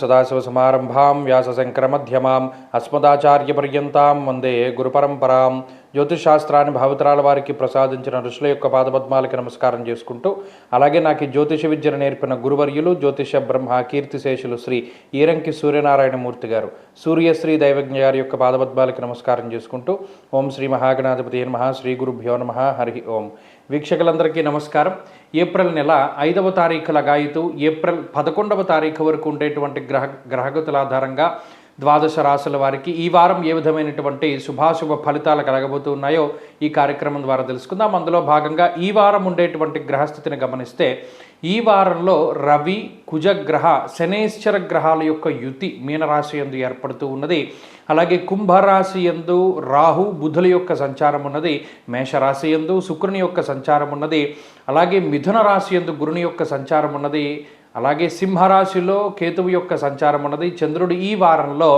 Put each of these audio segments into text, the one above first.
సదాశివసమారంభాం వ్యాసశంకరమధ్యమాం అస్మదాచార్యపర్యంతాం వందే గురుపరంపరాం. జ్యోతిషశాస్త్రాన్ని భావితరాల వారికి ప్రసాదించిన ఋషుల యొక్క పాదపద్మాలకి నమస్కారం చేసుకుంటూ, అలాగే నాకు జ్యోతిష విద్యను నేర్పిన గురువర్యులు జ్యోతిష బ్రహ్మ కీర్తిశేషులు శ్రీ ఈరంకి సూర్యనారాయణమూర్తి గారు, సూర్యశ్రీ దైవజ్ఞ గారి యొక్క పాదపద్మాలకి నమస్కారం చేసుకుంటూ, ఓం శ్రీ మహాగణాధిపతి నమః, శ్రీ గురుభ్యో నమః, హరి ఓం. వీక్షకులందరికీ నమస్కారం. ఏప్రిల్ నెల 5వ తారీఖు లగాయితూ ఏప్రిల్ 11వ తారీఖు వరకు ఉండేటువంటి గ్రహగతుల ఆధారంగా ద్వాదశ రాశుల వారికి ఈ వారం ఏ విధమైనటువంటి శుభాశుభ ఫలితాలు కలగబోతున్నాయో ఈ కార్యక్రమం ద్వారా తెలుసుకుందాం. అందులో భాగంగా ఈ వారం ఉండేటువంటి గ్రహస్థితిని గమనిస్తే, ఈ వారంలో రవి, కుజగ్రహ, శనేశ్వర గ్రహాల యొక్క యుతి మీనరాశి యందు ఏర్పడుతూ ఉన్నది. అలాగే కుంభరాశి యందు రాహు, బుధుల యొక్క సంచారం ఉన్నది. మేషరాశి యందు శుక్రుని యొక్క సంచారం ఉన్నది. అలాగే మిథున రాశి యందు గురుని యొక్క సంచారం ఉన్నది. అలాగే సింహరాశిలో కేతువు యొక్క సంచారం ఉన్నది. చంద్రుడు ఈ వారంలో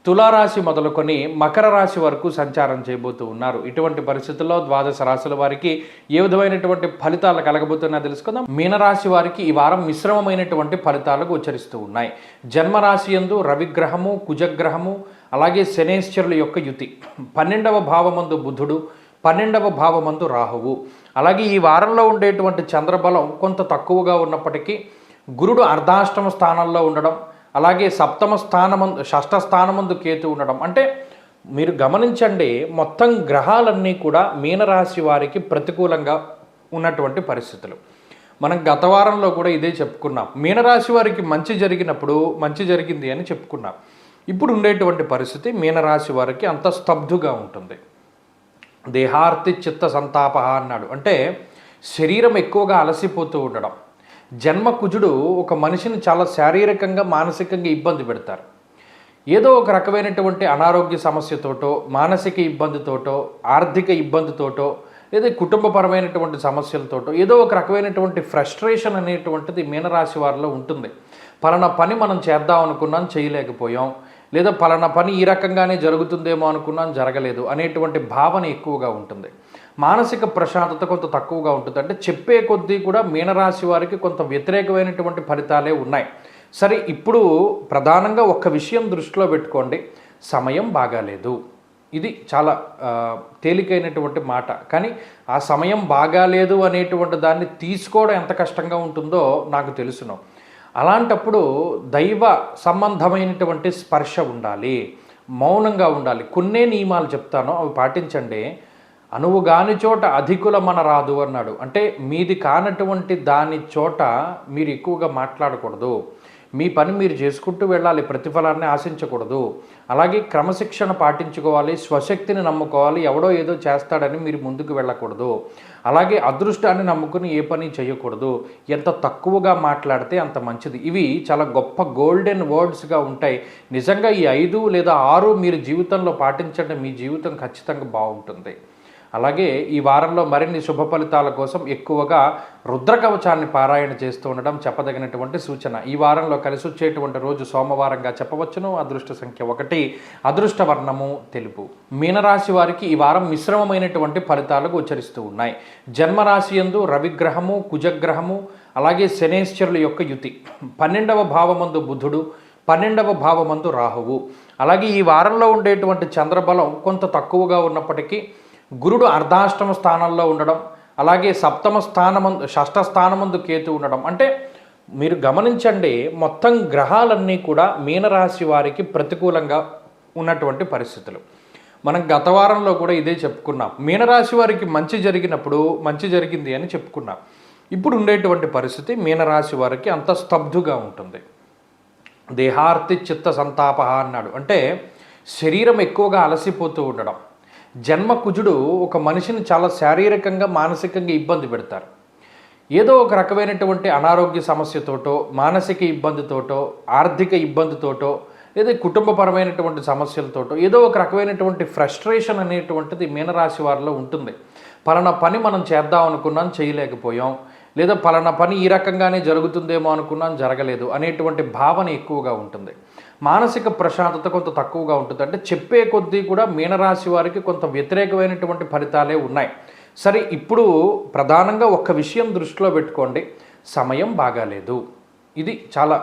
తులారాశి మొదలుకొని మకర రాశి వరకు సంచారం చేయబోతూ ఉన్నారు. ఇటువంటి పరిస్థితుల్లో ద్వాదశ రాశుల వారికి ఏ విధమైనటువంటి ఫలితాలు కలగబోతున్నా తెలుసుకుందాం. మీనరాశి వారికి ఈ వారం మిశ్రమమైనటువంటి ఫలితాలు గోచరిస్తూ ఉన్నాయి. జన్మరాశి యందు రవిగ్రహము, కుజగ్రహము, అలాగే శనేశ్వరుల యొక్క యుతి, 12వ భావమందు బుధుడు, 12వ భావమందు రాహువు. అలాగే ఈ వారంలో ఉండేటువంటి చంద్రబలం కొంత తక్కువగా ఉన్నప్పటికీ గురుడు అర్ధాష్టమ స్థానంలో ఉండడం, అలాగే సప్తమ స్థానమందు, షష్ఠ స్థానమందు కేతు ఉండడం, అంటే మీరు గమనించండి, మొత్తం గ్రహాలన్నీ కూడా మీనరాశి వారికి ప్రతికూలంగా ఉన్నటువంటి పరిస్థితులు. మనం గత వారంలో కూడా ఇదే చెప్పుకున్నాం. మీనరాశి వారికి మంచి జరిగినప్పుడు మంచి జరిగింది అని చెప్పుకున్నాం. ఇప్పుడు ఉండేటువంటి పరిస్థితి మీనరాశి వారికి అంత స్తబ్దుగా ఉంటుంది. దేహార్తి చిత్త సంతాప అన్నాడు, అంటే శరీరం ఎక్కువగా అలసిపోతూ ఉండడం. జన్మ కుజుడు ఒక మనిషిని చాలా శారీరకంగా, మానసికంగా ఇబ్బంది పెడతారు. ఏదో ఒక రకమైనటువంటి అనారోగ్య సమస్యతోటో, మానసిక ఇబ్బందితోటో, ఆర్థిక ఇబ్బందితోటో, లేదా కుటుంబపరమైనటువంటి సమస్యలతోటో ఏదో ఒక రకమైనటువంటి ఫ్రస్ట్రేషన్ అనేటువంటిది మీనరాశి వారిలో ఉంటుంది. పలానా పని మనం చేద్దాం అనుకున్నాం, చేయలేకపోయాం, లేదా పలానా పని ఈ రకంగానే జరుగుతుందేమో అనుకున్నాం, జరగలేదు అనేటువంటి భావన ఎక్కువగా ఉంటుంది. మానసిక ప్రశాంతత కొంత తక్కువగా ఉంటుంది. అంటే చెప్పే కొద్దీ కూడా మీనరాశి వారికి కొంత వ్యతిరేకమైనటువంటి ఫలితాలే ఉన్నాయి. సరే, ఇప్పుడు ప్రధానంగా ఒక్క విషయం దృష్టిలో పెట్టుకోండి, సమయం బాగాలేదు. ఇది చాలా తేలికైనటువంటి మాట, కానీ ఆ సమయం బాగాలేదు అనేటువంటి దాన్ని తీసుకోవడం ఎంత కష్టంగా ఉంటుందో నాకు తెలుసును. అలాంటప్పుడు దైవ సంబంధమైనటువంటి స్పర్శ ఉండాలి, మౌనంగా ఉండాలి. కొన్నే నియమాలు చెప్తాను, అవి పాటించండి. అనువు కాని చోట అధికుల మన రాదు అన్నాడు, అంటే మీది కానటువంటి దాని చోట మీరు ఎక్కువగా మాట్లాడకూడదు. మీ పని మీరు చేసుకుంటూ వెళ్ళాలి, ప్రతిఫలాన్ని ఆశించకూడదు. అలాగే క్రమశిక్షణ పాటించుకోవాలి, స్వశక్తిని నమ్ముకోవాలి. ఎవడో ఏదో చేస్తాడని మీరు ముందుకు వెళ్ళకూడదు. అలాగే అదృష్టాన్ని నమ్ముకుని ఏ పని చేయకూడదు. ఎంత తక్కువగా మాట్లాడితే అంత మంచిది. ఇవి చాలా గొప్ప గోల్డెన్ వర్డ్స్గా ఉంటాయి. నిజంగా ఈ 5 లేదా 6 మీరు జీవితంలో పాటించండి, మీ జీవితం ఖచ్చితంగా బాగుంటుంది. అలాగే ఈ వారంలో మరిన్ని శుభ ఫలితాల కోసం ఎక్కువగా రుద్రకవచాన్ని పారాయణ చేస్తూ ఉండడం చెప్పదగినటువంటి సూచన. ఈ వారంలో కలిసి వచ్చేటువంటి రోజు సోమవారంగా చెప్పవచ్చును. అదృష్ట సంఖ్య 1, అదృష్ట వర్ణము తెలుపు. మీనరాశి వారికి ఈ వారం మిశ్రమమైనటువంటి ఫలితాలు గోచరిస్తూ ఉన్నాయి. జన్మరాశి యందు రవిగ్రహము, కుజగ్రహము, అలాగే శనేశ్వరుల యొక్క యుతి, 12వ భావమందు బుధుడు, 12వ భావమందు రాహువు. అలాగే ఈ వారంలో ఉండేటువంటి చంద్రబలం కొంత తక్కువగా ఉన్నప్పటికీ గురుడు అర్ధాష్టమ స్థానంలో ఉండడం, అలాగే సప్తమ స్థానమందు, షష్ఠ స్థానమందు కేతు ఉండడం, అంటే మీరు గమనించండి, మొత్తం గ్రహాలన్నీ కూడా మీనరాశి వారికి ప్రతికూలంగా ఉన్నటువంటి పరిస్థితులు. మనం గత వారంలో కూడా ఇదే చెప్పుకున్నాం. మీనరాశి వారికి మంచి జరిగినప్పుడు మంచి జరిగింది అని చెప్పుకున్నాం. ఇప్పుడు ఉండేటువంటి పరిస్థితి మీనరాశి వారికి అంత స్తబ్దుగా ఉంటుంది. దేహార్తి చిత్త సంతాప అన్నాడు, అంటే శరీరం ఎక్కువగా అలసిపోతూ ఉండడం. జన్మ కుజుడు ఒక మనిషిని చాలా శారీరకంగా, మానసికంగా ఇబ్బంది పెడతారు. ఏదో ఒక రకమైనటువంటి అనారోగ్య సమస్యతోటో, మానసిక ఇబ్బందితోటో, ఆర్థిక ఇబ్బందితోటో, లేదా కుటుంబపరమైనటువంటి సమస్యలతోటో ఏదో ఒక రకమైనటువంటి ఫ్రస్ట్రేషన్ అనేటువంటిది మీనరాశి వారిలో ఉంటుంది. పలానా పని మనం చేద్దాం అనుకున్నాం, చేయలేకపోయాం, లేదా పలానా పని ఈ రకంగానే జరుగుతుందేమో అనుకున్నాం, జరగలేదు అనేటువంటి భావన ఎక్కువగా ఉంటుంది. మానసిక ప్రశాంతత కొంత తక్కువగా ఉంటుంది. అంటే చెప్పే కొద్దీ కూడా మీనరాశి వారికి కొంత వ్యతిరేకమైనటువంటి ఫలితాలే ఉన్నాయి. సరే, ఇప్పుడు ప్రధానంగా ఒక్క విషయం దృష్టిలో పెట్టుకోండి, సమయం బాగాలేదు. ఇది చాలా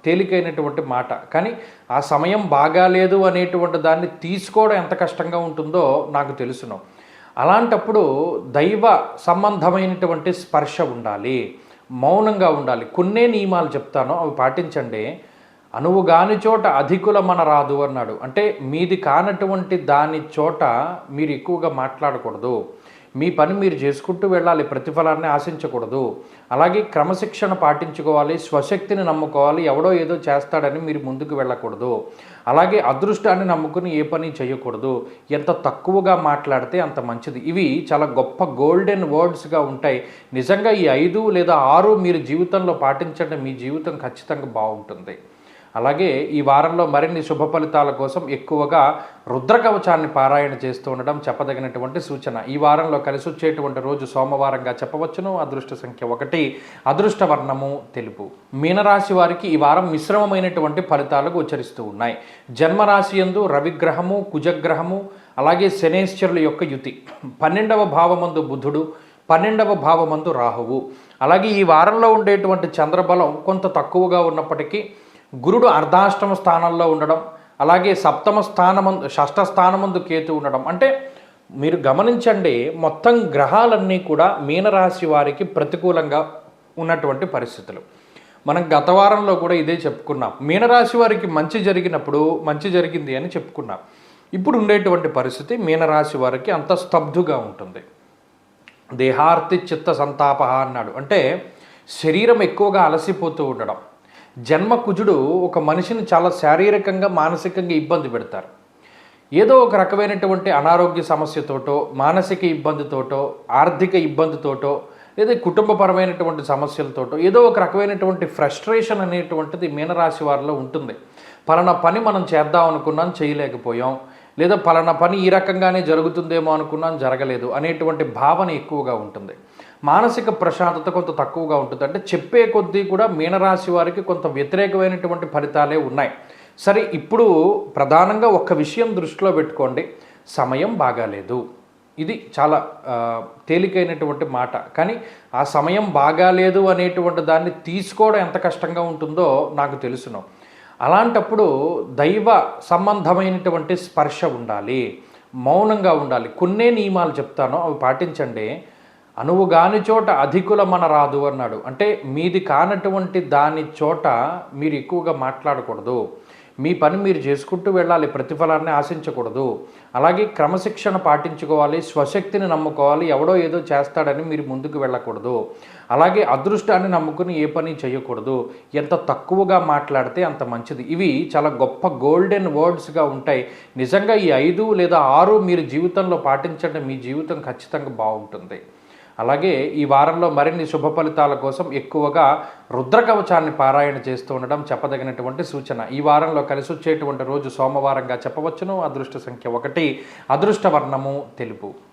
తేలికైనటువంటి మాట. కానీ ఆ సమయం బాగాలేదు అనేటువంటి దాన్ని తీసుకోవడం ఎంత కష్టంగా ఉంటుందో నాకు తెలుసును. అలాంటప్పుడు దైవ సంబంధమైనటువంటి స్పర్శ ఉండాలి. మౌనంగా ఉండాలి. కొన్నే నియమాలు చెప్తాను, అవి పాటించండి. అనువు గాని చోట అధికులమన రాదు అన్నాడు. అంటే మీది కానటువంటి దాని చోట మీరు ఎక్కువగా మాట్లాడకూడదు. మీ పని మీరు చేసుకుంటూ వెళ్ళాలి, ప్రతిఫలాన్ని ఆశించకూడదు. అలాగే క్రమశిక్షణ పాటించుకోవాలి, స్వశక్తిని నమ్ముకోవాలి. ఎవడో ఏదో చేస్తాడని మీరు ముందుకు వెళ్ళకూడదు. అలాగే అదృష్టాన్ని నమ్ముకుని ఏ పని చేయకూడదు. ఎంత తక్కువగా మాట్లాడితే అంత మంచిది. ఇవి చాలా గొప్ప గోల్డెన్ వర్డ్స్గా ఉంటాయి. నిజంగా ఈ 5 లేదా 6 మీరు జీవితంలో పాటించండి, మీ జీవితం ఖచ్చితంగా బాగుంటుంది. అలాగే ఈ వారంలో మరిన్ని శుభ ఫలితాల కోసం ఎక్కువగా రుద్రకవచాన్ని పారాయణ చేస్తూ ఉండడం చెప్పదగినటువంటి సూచన. ఈ వారంలో కలిసి వచ్చేటువంటి రోజు సోమవారంగా చెప్పవచ్చును. అదృష్ట సంఖ్య 1, అదృష్ట వర్ణము తెలుపు. మీనరాశి వారికి ఈ వారం మిశ్రమమైనటువంటి ఫలితాలు గోచరిస్తూ ఉన్నాయి. జన్మరాశి యందు రవిగ్రహము, కుజగ్రహము, అలాగే శనేశ్వరుల యొక్క యుతి. 12వ భావమందు బుధుడు, 12వ భావమందు రాహువు. అలాగే ఈ వారంలో ఉండేటువంటి చంద్రబలం కొంత తక్కువగా ఉన్నప్పటికీ గురుడు అర్ధాష్టమ స్థానంలో ఉండడం, అలాగే షష్ఠ స్థానమందు కేతు ఉండడం. అంటే మీరు గమనించండి, మొత్తం గ్రహాలన్నీ కూడా మీనరాశి వారికి ప్రతికూలంగా ఉన్నటువంటి పరిస్థితులు. మనం గత వారంలో కూడా ఇదే చెప్పుకున్నాం. మీనరాశి వారికి మంచి జరిగినప్పుడు మంచి జరిగింది అని చెప్పుకున్నాం. ఇప్పుడు ఉండేటువంటి పరిస్థితి మీనరాశి వారికి అంత స్తబ్దుగా ఉంటుంది. దేహార్తి చిత్త సంతాప అన్నాడు. అంటే శరీరం ఎక్కువగా అలసిపోతూ ఉండడం. జన్మ కుజుడు ఒక మనిషిని చాలా శారీరకంగా, మానసికంగా ఇబ్బంది పెడతారు. ఏదో ఒక రకమైనటువంటి అనారోగ్య సమస్యతోటో, మానసిక ఇబ్బందితోటో, ఆర్థిక ఇబ్బందితోటో, లేదా కుటుంబపరమైనటువంటి సమస్యలతోటో ఏదో ఒక రకమైనటువంటి ఫ్రస్ట్రేషన్ అనేటువంటిది మీనరాశి వారిలో ఉంటుంది. పలానా పని మనం చేద్దాం అనుకున్నాం, చేయలేకపోయాం, లేదా పలానా పని ఈ రకంగానే జరుగుతుందేమో అనుకున్నాం, జరగలేదు అనేటువంటి భావన ఎక్కువగా ఉంటుంది. మానసిక ప్రశాంతత కొంత తక్కువగా ఉంటుంది. అంటే చెప్పే కొద్దీ కూడా మీనరాశి వారికి కొంత వ్యతిరేకమైనటువంటి ఫలితాలే ఉన్నాయి. సరే, ఇప్పుడు ప్రధానంగా ఒక్క విషయం దృష్టిలో పెట్టుకోండి, సమయం బాగాలేదు. ఇది చాలా తేలికైనటువంటి మాట. కానీ ఆ సమయం బాగాలేదు అనేటువంటి దాన్ని తీసుకోవడం ఎంత కష్టంగా ఉంటుందో నాకు తెలుసును. అలాంటప్పుడు దైవ సంబంధమైనటువంటి స్పర్శ ఉండాలి, మౌనంగా ఉండాలి. కొన్నే నియమాలు చెప్తాను, అవి పాటించండి. అనువు గాని చోట అధికులమన రాదు అన్నాడు. అంటే మీది కానటువంటి దాని చోట మీరు ఎక్కువగా మాట్లాడకూడదు. మీ పని మీరు చేసుకుంటూ వెళ్ళాలి, ప్రతిఫలాన్ని ఆశించకూడదు. అలాగే క్రమశిక్షణ పాటించుకోవాలి, స్వశక్తిని నమ్ముకోవాలి. ఎవడో ఏదో చేస్తాడని మీరు ముందుకు వెళ్ళకూడదు. అలాగే అదృష్టాన్ని నమ్ముకుని ఏ పని చేయకూడదు. ఎంత తక్కువగా మాట్లాడితే అంత మంచిది. ఇవి చాలా గొప్ప గోల్డెన్ వర్డ్స్గా ఉంటాయి. నిజంగా ఈ 5 లేదా 6 మీరు జీవితంలో పాటించండి, మీ జీవితం ఖచ్చితంగా బాగుంటుంది. అలాగే ఈ వారంలో మరిన్ని శుభ ఫలితాల కోసం ఎక్కువగా రుద్రకవచాన్ని పారాయణ చేస్తూ ఉండడం చెప్పదగినటువంటి సూచన. ఈ వారంలో కలిసి వచ్చేటువంటి రోజు సోమవారంగా చెప్పవచ్చును. అదృష్ట సంఖ్య 1, అదృష్ట వర్ణము తెలుపు.